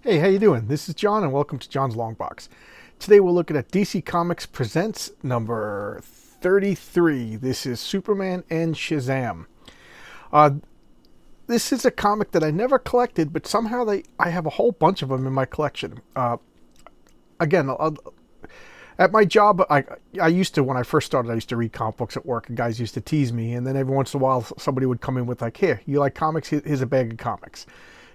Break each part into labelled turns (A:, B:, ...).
A: Hey, how you doing? This is John, and welcome to John's Long Box. Today we're looking at DC Comics Presents number 33. This is Superman and Shazam. Uh, this is a comic that I never collected, but somehow I have a whole bunch of them in my collection. Again, at my job, I used to, when I first started, I used to read comic books at work, and guys used to tease me, and then every once in a while somebody would come in with like, here, you like comics? Here's a bag of comics.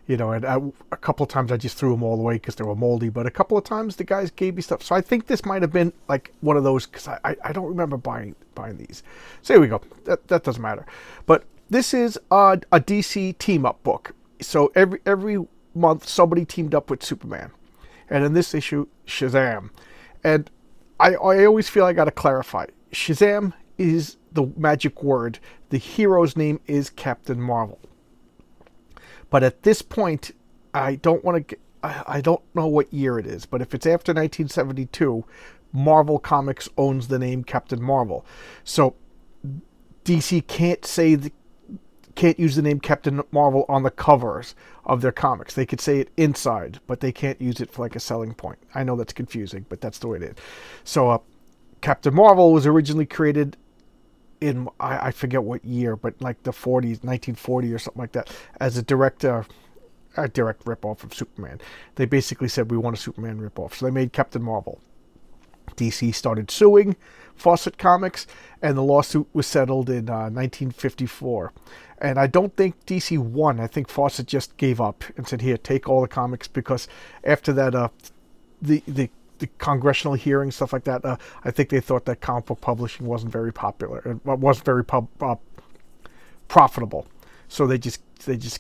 A: And a couple of times I just threw them all away because they were moldy, but a couple of times the guys gave me stuff. So I think this might have been like one of those, because I don't remember buying these. So here we go. That doesn't matter. But this is a DC team-up book. So every month somebody teamed up with Superman. And in this issue, Shazam. And I always feel I got to clarify. Shazam is the magic word. The hero's name is Captain Marvel. But at this point, I don't know what year it is, but if it's after 1972, Marvel Comics owns the name Captain Marvel. So DC can't use the name Captain Marvel on the covers of their comics. They could say it inside, but they can't use it for like a selling point. I know that's confusing, but that's the way it is. So Captain Marvel was originally created in, I forget what year, but like the 40s, 1940 or something like that, as a direct ripoff of Superman. They basically said, we want a Superman ripoff. So they made Captain Marvel. DC started suing Fawcett Comics, and the lawsuit was settled in 1954. And I don't think DC won. I think Fawcett just gave up and said, here, take all the comics, because after that, the congressional hearings, stuff like that, I think they thought that comic book publishing wasn't very popular. It wasn't very profitable. So they just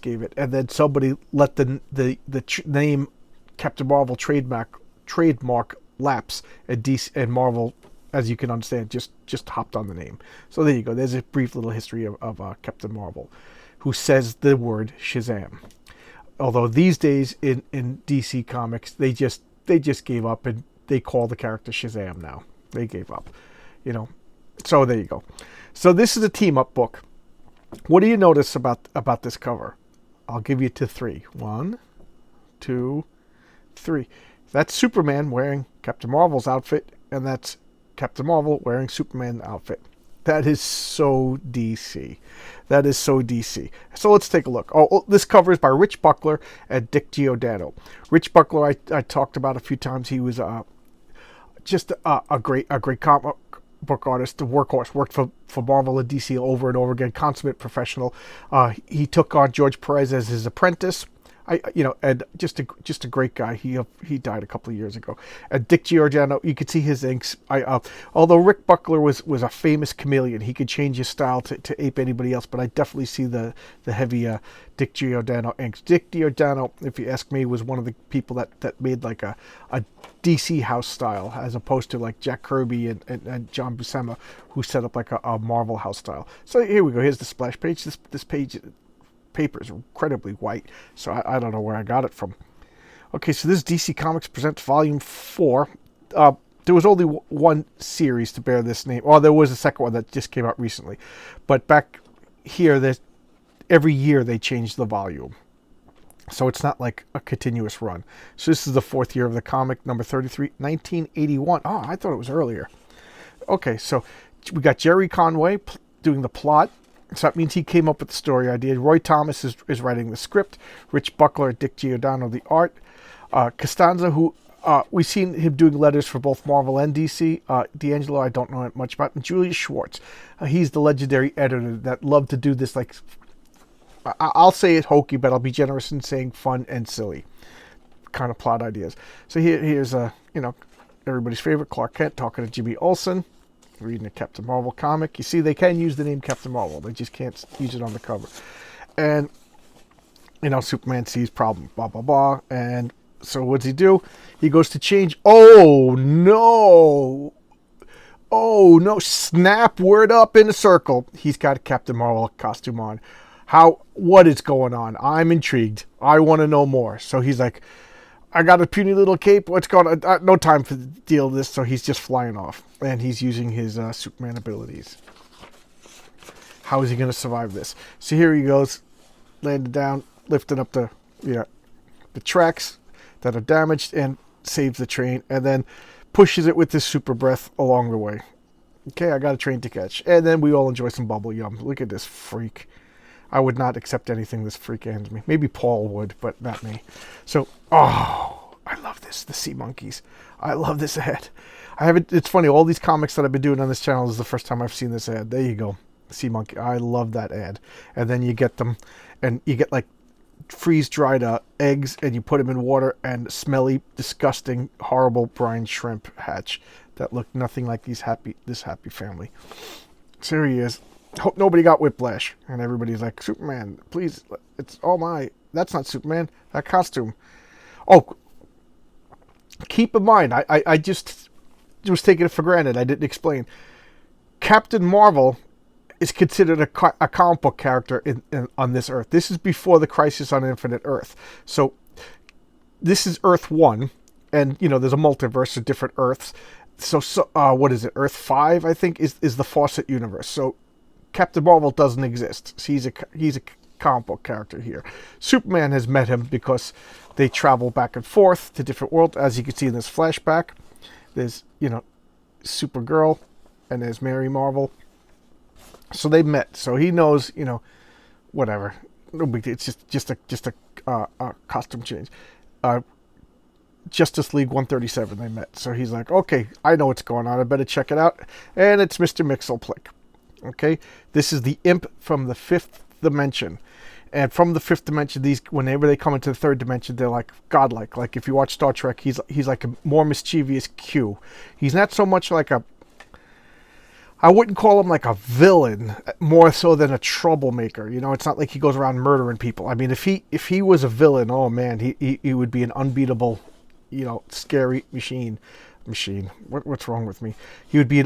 A: gave it. And then somebody let the name Captain Marvel trademark lapse, and Marvel, as you can understand, just hopped on the name. So there you go. There's a brief little history of Captain Marvel, who says the word Shazam. Although these days in DC Comics, they just gave up, and they call the character Shazam now. They gave up, So there you go. So this is a team-up book. What do you notice about this cover? I'll give you to three. 1, 2, 3. That's Superman wearing Captain Marvel's outfit, and that's Captain Marvel wearing Superman's outfit. That is so DC. That is so DC. So let's take a look. This cover is by Rich Buckler and Dick Giordano. Rich Buckler, I talked about a few times. He was just a great comic book artist, a workhorse. Worked for Marvel and DC over and over again. Consummate professional. He took on George Perez as his apprentice. And just a great guy. He died a couple of years ago. Dick Giordano, you could see his inks. Although Rick Buckler was a famous chameleon, he could change his style to ape anybody else. But I definitely see the heavy Dick Giordano inks. Dick Giordano, if you ask me, was one of the people that made like a DC house style, as opposed to like Jack Kirby and John Buscema, who set up like a Marvel house style. So here we go. Here's the splash page. This page. Paper is incredibly white, so I don't know where I got it from. Okay, so this is DC Comics Presents Volume 4. There was only one series to bear this name. Well, there was a second one that just came out recently. But back here, every year they changed the volume. So it's not like a continuous run. So this is the 4th year of the comic, number 33, 1981. Oh, I thought it was earlier. Okay, so we got Jerry Conway doing the plot. So that means he came up with the story idea. Roy Thomas is writing the script. Rich Buckler, Dick Giordano, the art. Costanza, who we've seen him doing letters for both Marvel and DC. D'Angelo, I don't know much about. And Julius Schwartz. He's the legendary editor that loved to do this, like, I'll say it hokey, but I'll be generous in saying fun and silly kind of plot ideas. So here's everybody's favorite Clark Kent talking to Jimmy Olsen, reading a Captain Marvel comic. You see, they can use the name Captain Marvel. They just can't use it on the cover. And, Superman sees problem, blah, blah, blah. And so what does he do? He goes to change. Oh, no. Snap, word up in a circle. He's got a Captain Marvel costume on. What is going on? I'm intrigued. I want to know more. So he's like, I got a puny little cape. What's going on? No time for the deal of this. So he's just flying off. And he's using his Superman abilities. How is he going to survive this? So here he goes. Landed down. Lifting up the tracks. that are damaged and saves the train, and then pushes it with his super breath along the way. Okay, I got a train to catch. And then we all enjoy some bubble yum. Look at this freak. I would not accept anything this freak hands me. Maybe Paul would, but not me. So, oh, I love this. The sea monkeys. I love this ad. I haven't. It's funny. All these comics that I've been doing on this channel is the first time I've seen this ad. There you go. Sea monkey. I love that ad. And then you get them, and you get like freeze-dried eggs, and you put them in water, and smelly, disgusting, horrible brine shrimp hatch that look nothing like this happy family. So here he is. Hope nobody got whiplash. And everybody's like, Superman, please, it's all my... That's not Superman. That costume. Oh, keep in mind, I just was taking it for granted. I didn't explain. Captain Marvel is considered a comic book character on this Earth. This is before the Crisis on Infinite Earth. So this is Earth 1. And, you know, there's a multiverse of different Earths. So what is it? Earth 5, I think, is the Fawcett universe. So Captain Marvel doesn't exist. So he's a comic book character here. Superman has met him because they travel back and forth to different worlds. As you can see in this flashback, there's, you know, Supergirl and there's Mary Marvel. So they met. So he knows, you know, whatever. No big deal. It's just a costume change. Justice League 137 they met. So he's like, okay, I know what's going on. I better check it out. And it's Mr. Mxyzptlk. Okay? This is the imp from the 5th dimension. And from the 5th dimension, these, whenever they come into the 3rd dimension, they're like godlike. Like if you watch Star Trek, he's like a more mischievous Q. He's not so much like a... I wouldn't call him like a villain, more so than a troublemaker. You know, it's not like he goes around murdering people. I mean, if he was a villain, oh man, he would be an unbeatable, you know, scary machine. What's wrong with me? He would be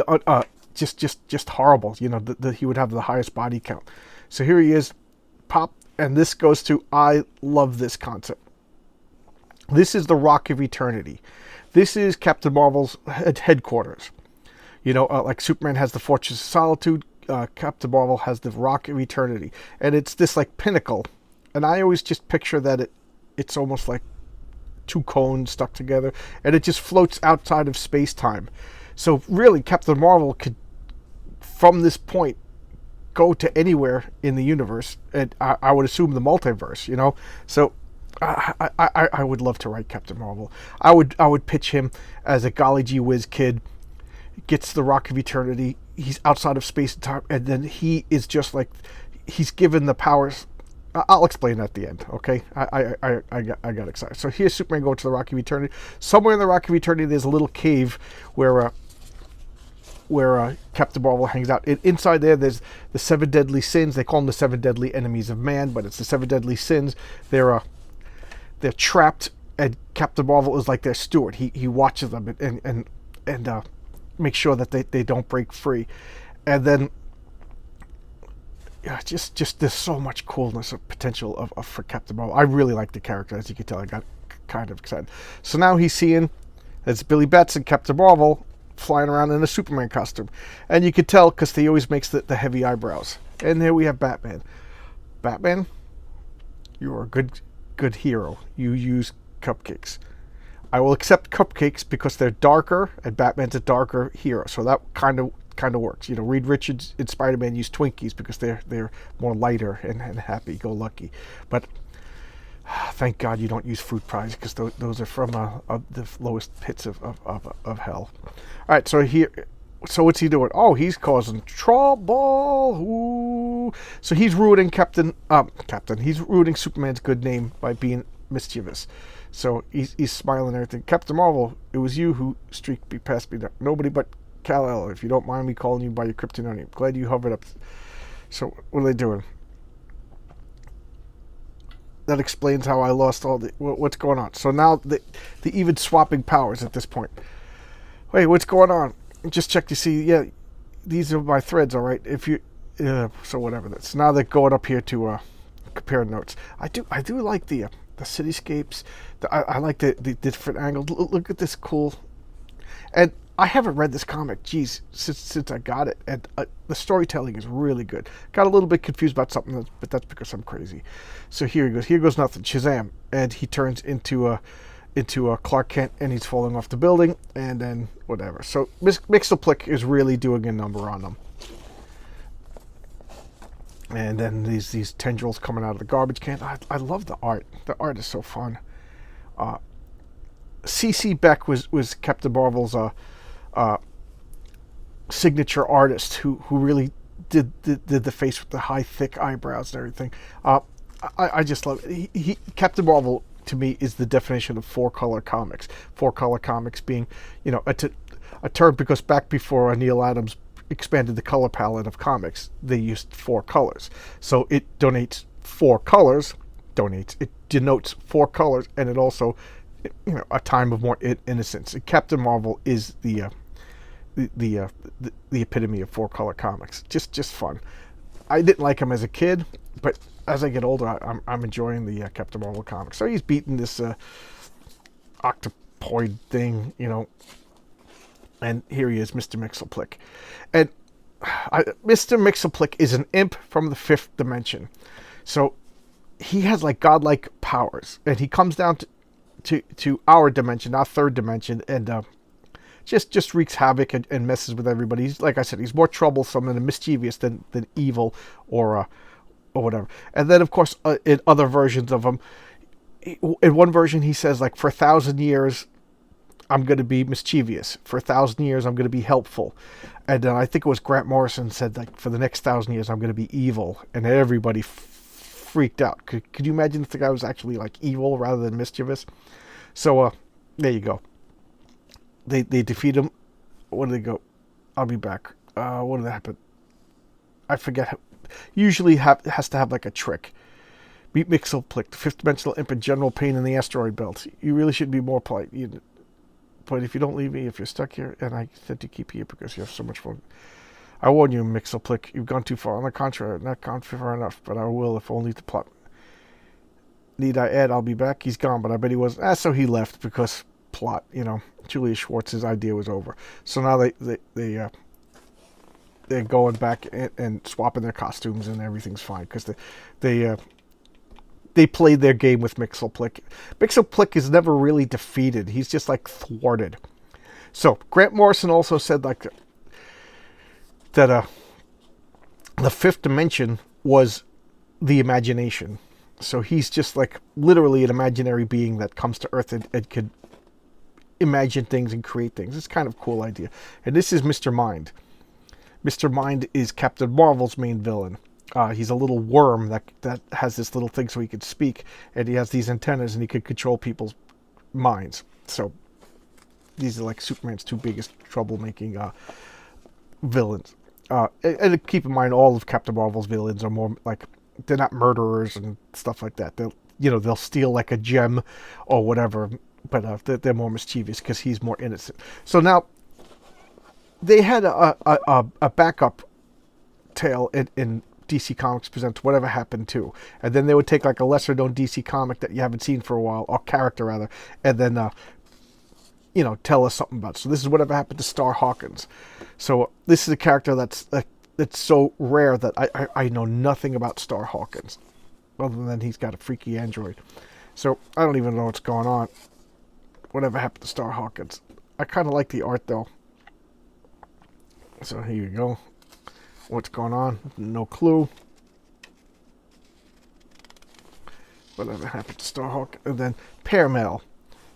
A: just horrible. You know, he would have the highest body count. So here he is, pop, and this goes to, I love this concept. This is the Rock of Eternity. This is Captain Marvel's headquarters. You know, like Superman has the Fortress of Solitude, Captain Marvel has the Rock of Eternity. And it's this, like, pinnacle. And I always just picture that it's almost like two cones stuck together. And it just floats outside of space-time. So, really, Captain Marvel could, from this point, go to anywhere in the universe. And I would assume the multiverse, you know? So, I would love to write Captain Marvel. I would pitch him as a golly gee whiz kid. Gets the Rock of Eternity. He's outside of space and time, and then he is just like, he's given the powers. I'll explain at the end. Okay, I got excited. So here's Superman going to the Rock of Eternity. Somewhere in the Rock of Eternity, there's a little cave where Captain Marvel hangs out. Inside there's the 7 deadly sins. They call them the 7 deadly enemies of man, but it's the 7 deadly sins. They're trapped, and Captain Marvel is like their steward. He watches them and make sure that they don't break free. And then yeah, just there's so much coolness of potential for Captain Marvel. I really like the character. As you can tell, I got kind of excited. So now he's seeing it's Billy Batson, Captain Marvel, flying around in a Superman costume. And you can tell because he always makes the heavy eyebrows. And there we have Batman. Batman, you are a good hero. You use cupcakes. I will accept cupcakes because they're darker, and Batman's a darker hero, so that kind of works. You know, Reed Richards in Spider-Man used Twinkies because they're more lighter and happy-go-lucky. But thank God you don't use fruit pies because those are from the lowest pits of hell. All right, so what's he doing? Oh, he's causing trouble. Ooh. So he's ruining He's ruining Superman's good name by being mischievous. So he's smiling and everything. Captain Marvel, it was you who streaked me past me. Nobody but Kal-El, if you don't mind me calling you by your kryptonite name. Glad you hovered up. So what are they doing? That explains how I lost all the... What's going on? So now the even swapping powers at this point. Wait, what's going on? Just check to see. Yeah, these are my threads, all right? If you... so whatever. So now they're going up here to compare notes. I do like the cityscapes. I like the different angles. Look at this cool. And I haven't read this comic, geez, since I got it. And the storytelling is really good. Got a little bit confused about something, but that's because I'm crazy. So here he goes. Here goes nothing. Shazam. And he turns into into a Clark Kent, and he's falling off the building, and then whatever. So Mixelplick is really doing a number on them. And then these tendrils coming out of the garbage can. I love the art. The art is so fun. C.C. Beck was Captain Marvel's signature artist who really did the face with the high, thick eyebrows and everything. I just love it. Captain Marvel, to me, is the definition of four-color comics. Four-color comics being, a term because back before Neil Adams expanded the color palette of comics, they used 4 colors. So it donates 4 colors. It denotes 4 colors, and it also, a time of more innocence. Captain Marvel is the epitome of 4-color comics. Just fun. I didn't like him as a kid, but as I get older, I'm enjoying the Captain Marvel comics. So he's beating this octopoid thing, and here he is, Mr. Mixelplick. And Mr. Mixelplick is an imp from the 5th dimension. So he has like godlike powers, and he comes down to our dimension, our 3rd dimension, and just wreaks havoc and messes with everybody. He's, like I said, he's more troublesome and mischievous than evil or whatever. And then, of course, in other versions of him, in one version he says, like, for 1,000 years I'm going to be mischievous. For 1,000 years I'm going to be helpful. And I think it was Grant Morrison said, like, for the next 1,000 years I'm going to be evil. And everybody freaked out. Could you imagine if the guy was actually, like, evil rather than mischievous? So, there you go. They defeat him. Where do they go? I'll be back. What did happen? I forget. Usually has to have like a trick. Beat Mixelplick, the 5th dimensional imp, and general pain in the asteroid belt. You really should be more polite. But if you don't leave me, if you're stuck here, and I said to keep here because you have so much fun. I warn you, Mixelplick, you've gone too far. On the contrary, I've not gone far enough, but I will if only to plot. Need I add, I'll be back. He's gone, but I bet he wasn't. So he left because plot, Julius Schwartz's idea was over. So now they're going back and swapping their costumes, and everything's fine because they played their game with Mixelplick. Mixelplick is never really defeated. He's just like thwarted. So Grant Morrison also said like that the 5th dimension was the imagination. So he's just like literally an imaginary being that comes to Earth and could imagine things and create things. It's kind of a cool idea. And this is Mr. Mind. Mr. Mind is Captain Marvel's main villain. He's a little worm that has this little thing so he could speak, and he has these antennas and he could control people's minds. So these are like Superman's 2 biggest troublemaking villains. And keep in mind, all of Captain Marvel's villains are more like, they're not murderers and stuff like that. They'll steal like a gem or whatever, but they're more mischievous because he's more innocent. So now they had a backup tale in DC Comics Presents Whatever Happened To, and then they would take like a lesser known DC comic that you haven't seen for a while, or character rather, and then tell us something about it. So this is Whatever Happened to Star Hawkins. So this is a character that's so rare that I know nothing about Star Hawkins, other than he's got a freaky android. So I don't even know what's going on. Whatever happened to Star Hawkins? I kind of like the art though. So here you go. What's going on? No clue. Whatever happened to Starhawk? And then Pear Mail.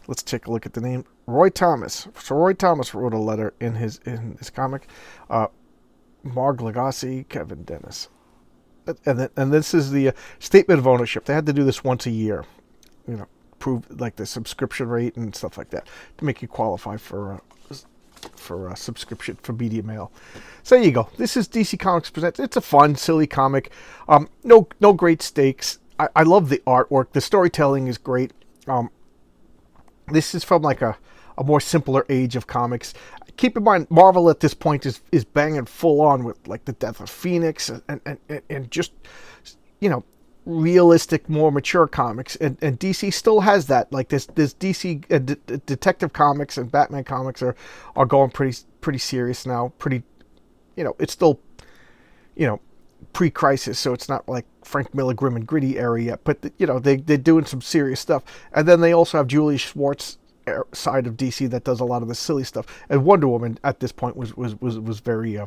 A: Let's take a look at the name. Roy Thomas. So Roy Thomas wrote a letter in his comic. Marg Lagasse, Kevin Dennis. And this is the statement of ownership. They had to do this once a year. Prove like the subscription rate and stuff like that to make you qualify for a subscription for Media Mail. So there you go. This is DC Comics Presents. It's a fun, silly comic. No great stakes. I love the artwork. The storytelling is great. This is from like a more simpler age of comics. Keep in mind, Marvel at this point is banging full on with like the Death of Phoenix and just realistic, more mature comics, and DC still has that. Like this DC Detective Comics and Batman comics are going pretty serious now. It's still pre-crisis, so it's not like Frank Miller grim and gritty era yet, but they're doing some serious stuff. And then they also have Julius Schwartz side of DC that does a lot of the silly stuff, and Wonder Woman at this point was very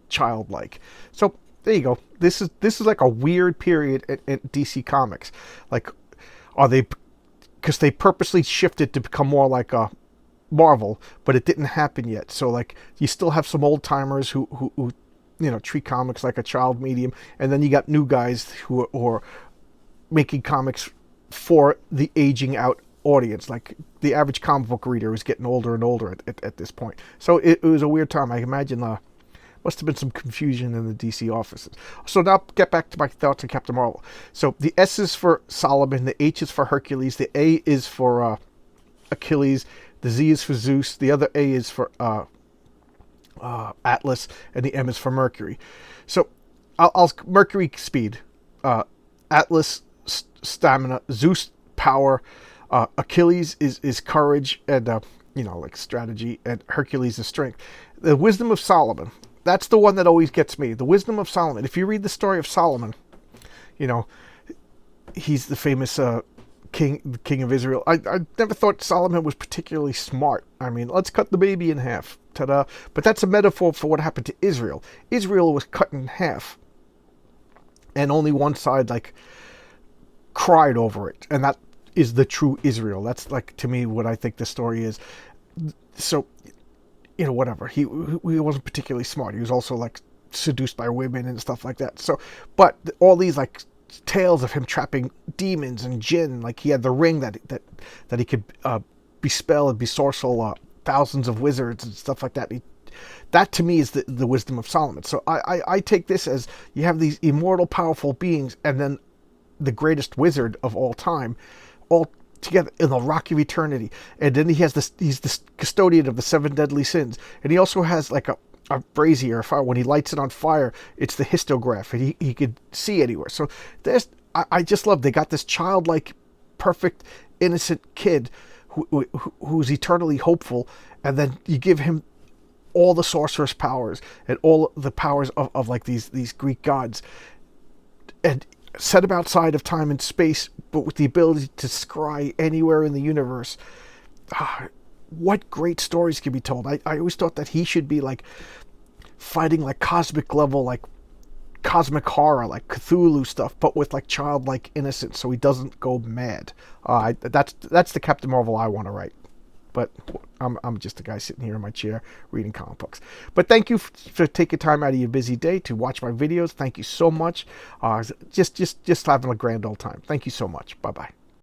A: childlike. So there you go. This is like a weird period in DC Comics. Like, are they, because they purposely shifted to become more like a Marvel, but it didn't happen yet. So like, you still have some old timers who treat comics like a child medium, and then you got new guys who are making comics for the aging out audience. Like, the average comic book reader is getting older and older at this point. So it was a weird time. I imagine must have been some confusion in the DC offices. So now get back to my thoughts on Captain Marvel. So the S is for Solomon, the H is for Hercules, the A is for Achilles, the Z is for Zeus, the other A is for Atlas, and the M is for Mercury. So I'll Mercury speed, Atlas stamina, Zeus power, Achilles is courage and like strategy, and Hercules is strength. The wisdom of Solomon, that's the one that always gets me. The wisdom of Solomon. If you read the story of Solomon, he's the famous king of Israel. I never thought Solomon was particularly smart. I mean, let's cut the baby in half. Ta-da. But that's a metaphor for what happened to Israel. Israel was cut in half, and only one side cried over it, and that is the true Israel. That's to me what I think the story is. So, whatever. He wasn't particularly smart. He was also seduced by women and stuff like that. So, but all these tales of him trapping demons and jinn, he had the ring that he could bespell and besorcel thousands of wizards and stuff like that. That to me is the wisdom of Solomon. So I take this as, you have these immortal, powerful beings, and then the greatest wizard of all time, all together in the Rock of Eternity. And then he's the custodian of the 7 deadly sins. And he also has a brazier, a fire. When he lights it on fire, it's the histograph, and he could see anywhere. So I just love, they got this childlike, perfect, innocent kid who's eternally hopeful, and then you give him all the sorceress powers and all the powers of these Greek gods, and set him outside of time and space, but with the ability to scry anywhere in the universe. What great stories can be told. I always thought that he should be fighting cosmic level, cosmic horror, Cthulhu stuff, but with childlike innocence, so he doesn't go mad. That's the Captain Marvel I want to write. But I'm just a guy sitting here in my chair reading comic books. But thank you for taking time out of your busy day to watch my videos. Thank you so much. Just having a grand old time. Thank you so much. Bye-bye.